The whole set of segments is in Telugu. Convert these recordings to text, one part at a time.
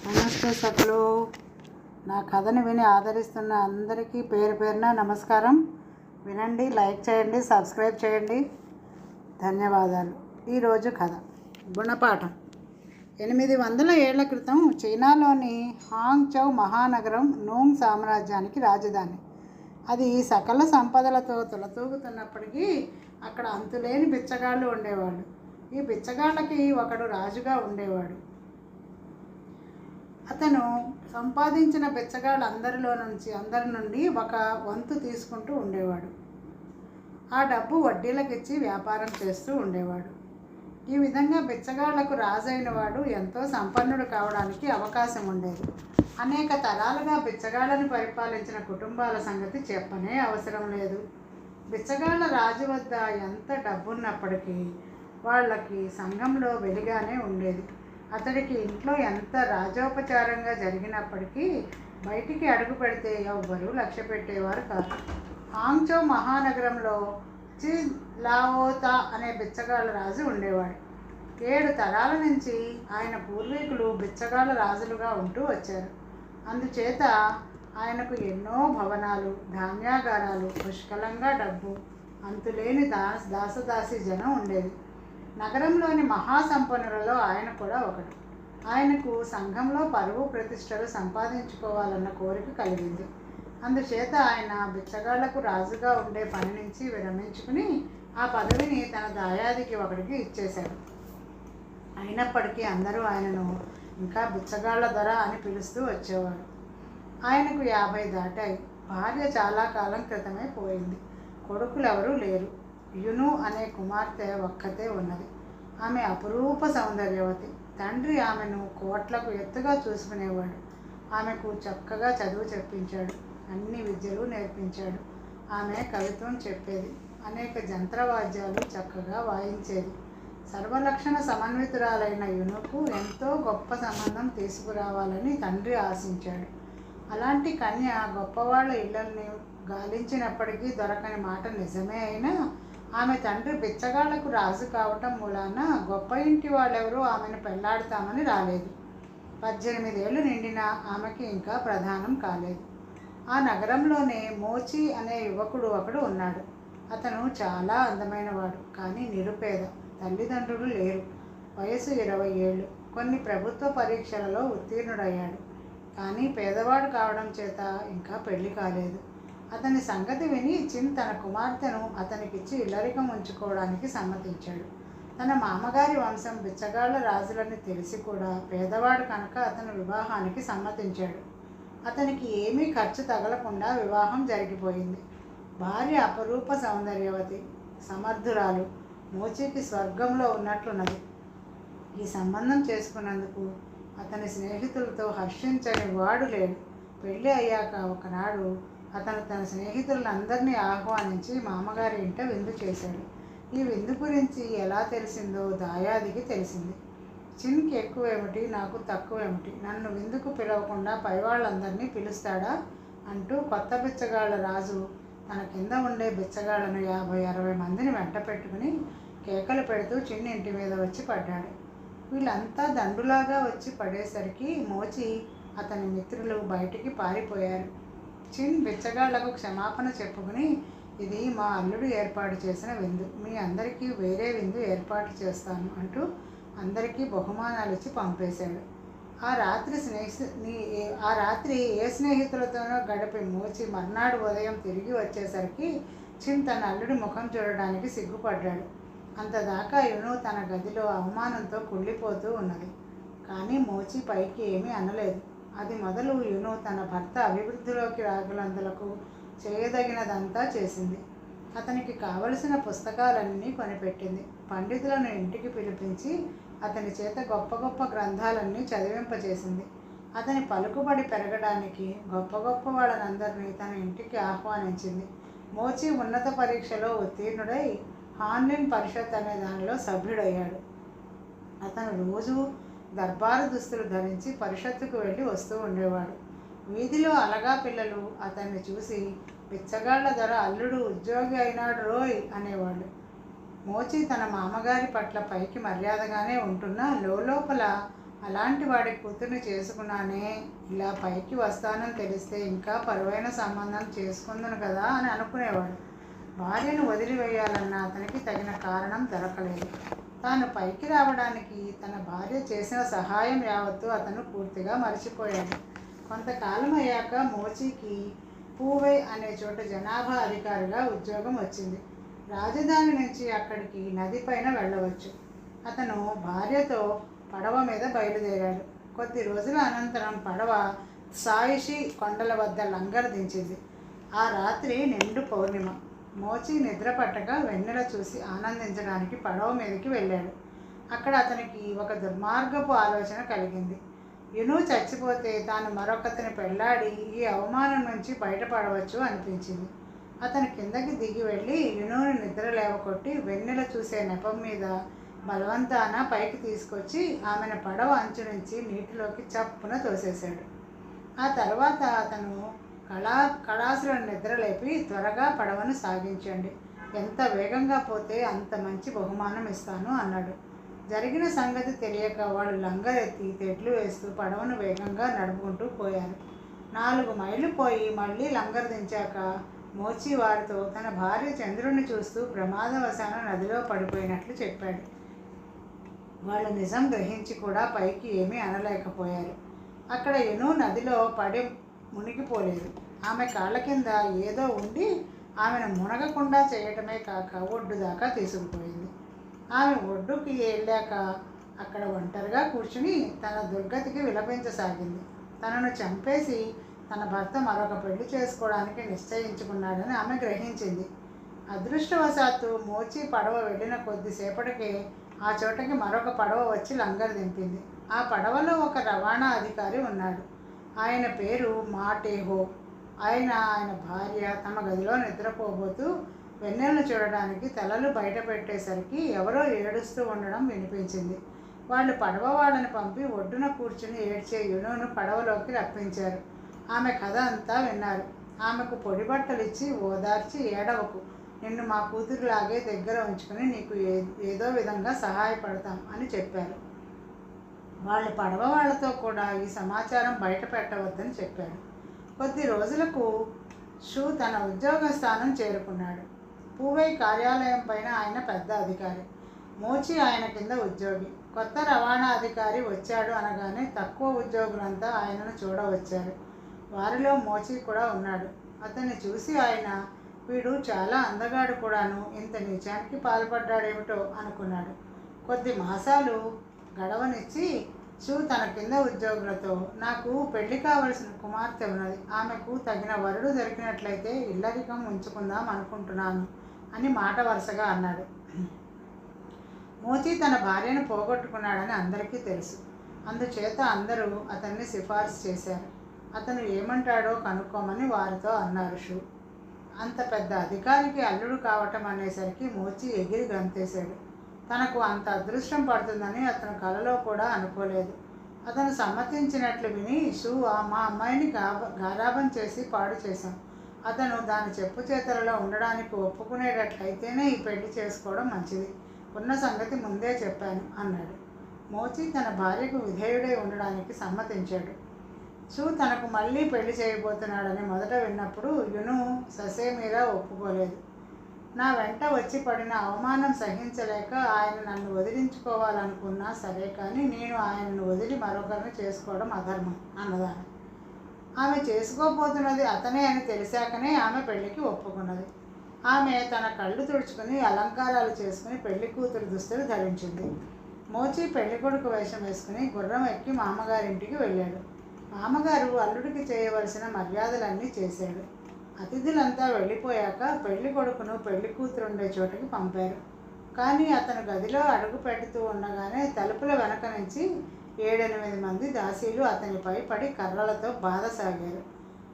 నమస్తే సభలో నా కథని విని ఆదరిస్తున్న అందరికీ పేరు పేరున నమస్కారం. వినండి, లైక్ చేయండి, సబ్స్క్రైబ్ చేయండి. ధన్యవాదాలు. ఈరోజు కథ గుణపాఠం. 800 ఏళ్ల క్రితం చైనాలోని హాంగ్చౌ మహానగరం నూంగ్ సామ్రాజ్యానికి రాజధాని. అది సకల సంపదలతో తులతూగుతున్నప్పటికీ అక్కడ అంతులేని బిచ్చగాళ్ళు ఉండేవాళ్ళు. ఈ బిచ్చగాళ్ళకి ఒకడు రాజుగా ఉండేవాడు. అతను సంపాదించిన అందరి నుండి ఒక వంతు తీసుకుంటూ ఉండేవాడు. ఆ డబ్బు వడ్డీలకు ఇచ్చి వ్యాపారం చేస్తూ ఉండేవాడు. ఈ విధంగా బిచ్చగాళ్లకు రాజైన వాడు ఎంతో సంపన్నుడు కావడానికి అవకాశం ఉండేది. అనేక తరాలుగా బిచ్చగాళ్లను పరిపాలించిన కుటుంబాల సంగతి చెప్పనే అవసరం లేదు. బిచ్చగాళ్ల రాజు వద్ద ఎంత డబ్బున్నప్పటికీ వాళ్ళకి సంఘంలో వెలిగానే ఉండేది. అతడికి ఇంట్లో ఎంత రాజోపచారంగా జరిగినప్పటికీ బయటికి అడుగు పెడితే ఎవ్వరూ లక్ష్య పెట్టేవారు కాదు. హాంగ్చౌ మహానగరంలో చి లావోతా అనే బిచ్చగాళ్ళ రాజు ఉండేవాడు. 7 తరాల నుంచి ఆయన పూర్వీకులు బిచ్చగాళ్ళ రాజులుగా ఉంటూ వచ్చారు. అందుచేత ఆయనకు ఎన్నో భవనాలు, ధాన్యాగారాలు, పుష్కలంగా డబ్బు, అంతులేని దాసదాసి జనం ఉండేది. నగరంలోని మహాసంపన్నులలో ఆయన కూడా ఒకడు. ఆయనకు సంఘంలో పరువు ప్రతిష్టలు సంపాదించుకోవాలన్న కోరిక కలిగింది. అందుచేత ఆయన బిచ్చగాళ్లకు రాజుగా ఉండే పని నుంచి విరమించుకుని ఆ పదవిని తన దాయాదికి ఒకడికి ఇచ్చేశాడు. అయినప్పటికీ అందరూ ఆయనను ఇంకా బిచ్చగాళ్ల దొర అని పిలుస్తూ వచ్చేవారు. ఆయనకు 50 దాటాయి. భార్య చాలా కాలం క్రితమే పోయింది. కొడుకులెవరూ లేరు. యును అనే కుమార్తె ఒక్కతే ఉన్నది. ఆమె అపురూప సౌందర్యవతి. తండ్రి ఆమెను కోట్లకు ఎత్తుగా చూసుకునేవాడు. ఆమెకు చక్కగా చదువు చెప్పించాడు. అన్ని విద్యలు నేర్పించాడు. ఆమె కవిత్వం చెప్పేది. అనేక జంత్రవాద్యాలు చక్కగా వాయించేది. సర్వలక్షణ సమన్వితురాలైన యునుకు ఎంతో గొప్ప సంబంధం తీసుకురావాలని తండ్రి ఆశించాడు. అలాంటి కన్య గొప్పవాళ్ళ ఇళ్లని గాలించినప్పటికీ దొరకని మాట నిజమే అయినా ఆమె తండ్రి బిచ్చగాళ్లకు రాజు కావటం మూలాన గొప్ప ఇంటి వాళ్ళెవరూ ఆమెను పెళ్లాడుతామని రాలేదు. 18 ఏళ్ళు నిండిన ఆమెకి ఇంకా ప్రధానం కాలేదు. ఆ నగరంలోనే మోచి అనే యువకుడు ఒకడు ఉన్నాడు. అతను చాలా అందమైనవాడు, కానీ నిరుపేద. తల్లిదండ్రులు లేరు. వయసు 20 ఏళ్ళు. కొన్ని ప్రభుత్వ పరీక్షలలో ఉత్తీర్ణుడయ్యాడు. కానీ పేదవాడు కావడం చేత ఇంకా పెళ్లి కాలేదు. అతని సంగతి విని చిన్ తన కుమార్తెను అతనికిచ్చి ఇల్లరికం ఉంచుకోవడానికి సమ్మతించాడు. తన మామగారి వంశం బిచ్చగాళ్ల రాజులని తెలిసి కూడా పేదవాడు కనుక అతను వివాహానికి సమ్మతించాడు. అతనికి ఏమీ ఖర్చు తగలకుండా వివాహం జరిగిపోయింది. భార్య అపరూప సౌందర్యవతి, సమర్థురాలు. మోచికి స్వర్గంలో ఉన్నట్లున్నది. ఈ సంబంధం చేసుకున్నందుకు అతని స్నేహితులతో హర్షించని వాడు లేడు. పెళ్ళి అయ్యాక ఒకనాడు అతను తన స్నేహితులందరినీ ఆహ్వానించి మామగారి ఇంట విందు చేశాడు. ఈ విందు గురించి ఎలా తెలిసిందో దాయాదికి తెలిసింది. చిన్కి ఎక్కువేమిటి, నాకు తక్కువేమిటి, నన్ను విందుకు పిలవకుండా పైవాళ్ళందరినీ పిలుస్తాడా అంటూ కొత్త బిచ్చగాళ్ల రాజు తన కింద ఉండే బిచ్చగాళ్లను 50-60 మందిని వెంట పెట్టుకుని కేకలు పెడుతూ చిన్న ఇంటి మీద వచ్చి పడ్డాడు. వీళ్ళంతా దండులాగా వచ్చి పడేసరికి మోచి అతని మిత్రులు బయటికి పారిపోయారు. చిన్ బిచ్చగాళ్లకు క్షమాపణ చెప్పుకుని, ఇది మా అల్లుడు ఏర్పాటు చేసిన విందు, మీ అందరికీ వేరే విందు ఏర్పాటు చేస్తాను అంటూ అందరికీ బహుమానాలు ఇచ్చి పంపేశాడు. ఆ రాత్రి ఏ స్నేహితులతోనో గడిపి మోచి మర్నాడు ఉదయం తిరిగి వచ్చేసరికి చిన్ తన అల్లుడి ముఖం చూడడానికి సిగ్గుపడ్డాడు. అంతదాకా యును తన గదిలో అవమానంతో కుళ్ళిపోతూ ఉన్నది. కానీ మోచి పైకి ఏమీ అనలేదు. అది మొదలు యును తన భర్త అభివృద్ధిలోకి రాగలందులకు చేయదగినదంతా చేసింది. అతనికి కావలసిన పుస్తకాలన్నీ కొనిపెట్టింది. పండితులను ఇంటికి పిలిపించి అతని చేత గొప్ప గొప్ప గ్రంథాలన్నీ చదివింపచేసింది. అతని పలుకుబడి పెరగడానికి గొప్ప గొప్ప వాళ్ళనందరినీ తన ఇంటికి ఆహ్వానించింది. మోచి ఉన్నత పరీక్షలో ఉత్తీర్ణుడై హాన్లిన్ పరిషత్ అనే దానిలో సభ్యుడయ్యాడు. అతను రోజు దర్బారు దుస్తులు ధరించి పరిషత్తుకు వెళ్ళి వస్తూ ఉండేవాడు. వీధిలో అలగా పిల్లలు అతన్ని చూసి, బిచ్చగాళ్ల ధర అల్లుడు ఉద్యోగి అయినాడు రోయ్ అనేవాళ్ళు. మోచి తన మామగారి పట్ల పైకి మర్యాదగానే ఉంటున్నా లోపల అలాంటి వాడి కూతుర్ని చేసుకున్నానే, ఇలా పైకి వస్తానని తెలిస్తే ఇంకా పరువైన సంబంధం చేసుకుందును కదా అని అనుకునేవాడు. భార్యను వదిలివేయాలన్న అతనికి తగిన కారణం దొరకలేదు. తాను పైకి రావడానికి తన భార్య చేసిన సహాయం యావత్తు అతను పూర్తిగా మర్చిపోయాడు. కొంతకాలం అయ్యాక మోచీకి పూవై అనే చోట జనాభా అధికారిగా ఉద్యోగం వచ్చింది. రాజధాని నుంచి అక్కడికి నది పైన వెళ్ళవచ్చు. అతను భార్యతో పడవ మీద బయలుదేరాడు. కొద్ది రోజుల అనంతరం పడవ సాయిషి కొండల వద్ద లంగర్ దించింది. ఆ రాత్రి నిండు పౌర్ణిమ. మోచి నిద్ర పట్టక వెన్నెల చూసి ఆనందించడానికి పడవ మీదకి వెళ్ళాడు. అక్కడ అతనికి ఒక దుర్మార్గపు ఆలోచన కలిగింది. యును చచ్చిపోతే తాను మరొకతని పెళ్లాడి ఈ అవమానం నుంచి బయటపడవచ్చు అనిపించింది. అతను కిందకి దిగి వెళ్ళి యునుని నిద్ర లేవకొట్టి వెన్నెల చూసే నెపం మీద బలవంతాన పైకి తీసుకొచ్చి ఆమెను పడవ అంచు నుంచి నీటిలోకి చప్పున తోసేశాడు. ఆ తర్వాత అతను కళాసులను నిద్రలేపి త్వరగా పడవను సాగించండి, ఎంత వేగంగా పోతే అంత మంచి బహుమానం ఇస్తాను అన్నాడు. జరిగిన సంగతి తెలియక వాళ్ళు లంగరెత్తి తెడ్లు వేస్తూ పడవను వేగంగా నడుపుకుంటూ పోయారు. 4 మైళ్ళు పోయి మళ్ళీ లంగర్ దించాక మోచి వారితో తన భార్య చంద్రుణ్ణి చూస్తూ ప్రమాదవశాన నదిలో పడిపోయినట్లు చెప్పాడు. వాళ్ళు నిజం గ్రహించి కూడా పైకి ఏమీ అనలేకపోయారు. అక్కడ యును నదిలో పడి మునిగిపోలేదు. ఆమె కాళ్ళ కింద ఏదో ఉండి ఆమెను మునగకుండా చేయటమే కాక ఒడ్డు దాకా తీసుకుపోయింది. ఆమె ఒడ్డుకి వెళ్ళాక అక్కడ ఒంటరిగా కూర్చుని తన దుర్గతికి విలపించసాగింది. తనను చంపేసి తన భర్త మరొక పెళ్లి చేసుకోవడానికి నిశ్చయించుకున్నాడని ఆమె గ్రహించింది. అదృష్టవశాత్తు మోచి పడవ వెళ్ళిన కొద్దిసేపటికే ఆ చోటకి మరొక పడవ వచ్చి లంగర్ దింపింది. ఆ పడవలో ఒక రవాణా అధికారి ఉన్నాడు. ఆయన పేరు మాటేహో. ఆయన భార్య తమ గదిలో నిద్రపోబోతూ వెన్నెలను చూడడానికి తలలు బయట పెట్టేసరికి ఎవరో ఏడుస్తూ ఉండడం వినిపించింది. వాళ్ళు పడవ వాళ్ళని పంపి ఒడ్డున కూర్చుని ఏడ్చే యునును పడవలోకి రప్పించారు. ఆమె కథ అంతా విన్నారు. ఆమెకు పొడి బట్టలు ఇచ్చి ఓదార్చి ఏడవకు, నిన్ను మా కూతురులాగే దగ్గర ఉంచుకుని నీకు ఏదో విధంగా సహాయపడతాం అని చెప్పారు. వాళ్ళు పడవ వాళ్ళతో కూడా ఈ సమాచారం బయట పెట్టవద్దని చెప్పారు. కొద్ది రోజులకు షూ తన ఉద్యోగ స్థానం చేరుకున్నాడు. పూవై కార్యాలయం పైన ఆయన పెద్ద అధికారి, మోచి ఆయన కింద ఉద్యోగి. కొత్త రవాణా అధికారి వచ్చాడు అనగానే తక్కువ ఉద్యోగులంతా ఆయనను చూడవచ్చారు. వారిలో మోచి కూడా ఉన్నాడు. అతన్ని చూసి ఆయన, వీడు చాలా అందగాడు కూడాను, ఇంత నీచానికి పాల్పడ్డాడేమిటో అనుకున్నాడు. కొద్ది మాసాలు గడవనిచ్చి షూ తన కింద ఉద్యోగులతో, నాకు పెళ్లి కావలసిన కుమార్తె ఉన్నది, ఆమెకు తగిన వరుడు దొరికినట్లయితే ఇల్లరికం ఉంచుకుందాం అనుకుంటున్నాను అని మాట వరుసగా అన్నాడు. మోచి తన భార్యను పోగొట్టుకున్నాడని అందరికీ తెలుసు. అందుచేత అందరూ అతన్ని సిఫార్సు చేశారు. అతను ఏమంటాడో కనుక్కోమని వారితో అన్నారు. షూ అంత పెద్ద అధికారికి అల్లుడు కావటం అనేసరికి మోచి ఎగిరి గంతేశాడు. తనకు అంత అదృష్టం పడుతుందని అతను కలలో కూడా అనుకోలేదు. అతను సమ్మతించినట్లు విని, షూ మా అమ్మాయిని గారాబం చేసి పాడు చేశాం, అతను దాని చెప్పు చేతలలో ఉండడానికి ఒప్పుకునేటట్లయితేనే ఈ పెళ్లి చేసుకోవడం మంచిది, ఉన్న సంగతి ముందే చెప్పాను అన్నాడు. మోచి తన భార్యకు విధేయుడై ఉండడానికి సమ్మతించాడు. షూ తనకు మళ్ళీ పెళ్లి చేయబోతున్నాడని మొదట విన్నప్పుడు యును ససేమీరా ఒప్పుకోలేదు. నా వెంట వచ్చి పడిన అవమానం సహించలేక ఆయన నన్ను వదిలించుకోవాలనుకున్నా సరే, కానీ నేను ఆయనను వదిలి మరొకరిని చేసుకోవడం అధర్మం అన్నదాన్ని. ఆమె చేసుకోబోతున్నది అతనే అని తెలిసాకనే ఆమె పెళ్లికి ఒప్పుకున్నది. ఆమె తన కళ్ళు తుడుచుకుని అలంకారాలు చేసుకుని పెళ్లి కూతురు దుస్తులు ధరించింది. మోచి పెళ్లి కొడుకు వేషం వేసుకుని గుర్రం ఎక్కి మామగారింటికి వెళ్ళాడు. మామగారు అల్లుడికి చేయవలసిన మర్యాదలన్నీ చేశాడు. అతిథులంతా వెళ్ళిపోయాక పెళ్లి కొడుకును పెళ్లి కూతురు ఉండే చోటుకి పంపారు. కానీ అతను గదిలో అడుగు పెడుతూ ఉండగానే తలుపుల వెనక నుంచి 7-8 మంది దాసీలు అతనిపై పడి కర్రలతో బాధసాగారు.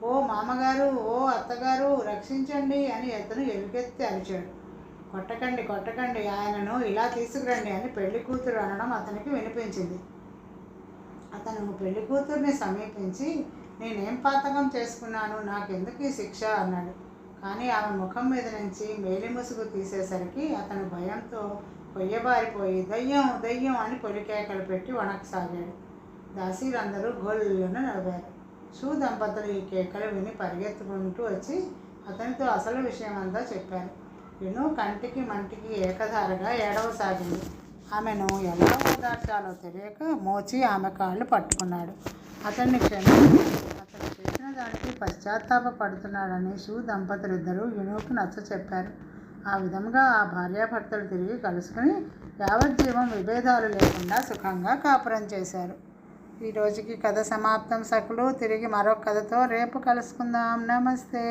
ఓ మామగారు, ఓ అత్తగారు, రక్షించండి అని అతను ఎలుగెత్తి అరిచాడు. కొట్టకండి కొట్టకండి, ఆయనను ఇలా తీసుకురండి అని పెళ్లి కూతురు అనడం అతనికి వినిపించింది. అతను పెళ్లి కూతుర్ని సమీపించి, నేనేం పాతకం చేసుకున్నాను, నాకెందుకు ఈ శిక్ష అన్నాడు. కానీ ఆమె ముఖం మీద నుంచి మేలి ముసుగు తీసేసరికి అతను భయంతో కొయ్యబారిపోయి దయ్యం దయ్యం అని పొలికేకలు పెట్టి వణకసాగాడు. దాసీలందరూ గోళ్ళను నవ్వారు. షూ దంపతులు ఈ కేకలు విని పరిగెత్తుకుంటూ వచ్చి అతనితో అసలు విషయం అంతా చెప్పారు. విను కంటికి మంటికి ఏకధారగా ఏడవసాగింది. ఆమెను ఎలా ఓదార్చాలో తెలియక మోచి ఆమె కాళ్ళు పట్టుకున్నాడు. అతన్ని క్షమించాడు. అతను చేసిన దానికి పశ్చాత్తాపడుతున్నాడని షూ దంపతులిద్దరూ యునుకు నచ్చ చెప్పారు. ఆ విధంగా ఆ భార్యాభర్తలు తిరిగి కలుసుకుని యావజ్జీవం విభేదాలు లేకుండా సుఖంగా కాపురం చేశారు. ఈ రోజుకి కథ సమాప్తం సకులు. తిరిగి మరొక కథతో రేపు కలుసుకుందాం. నమస్తే.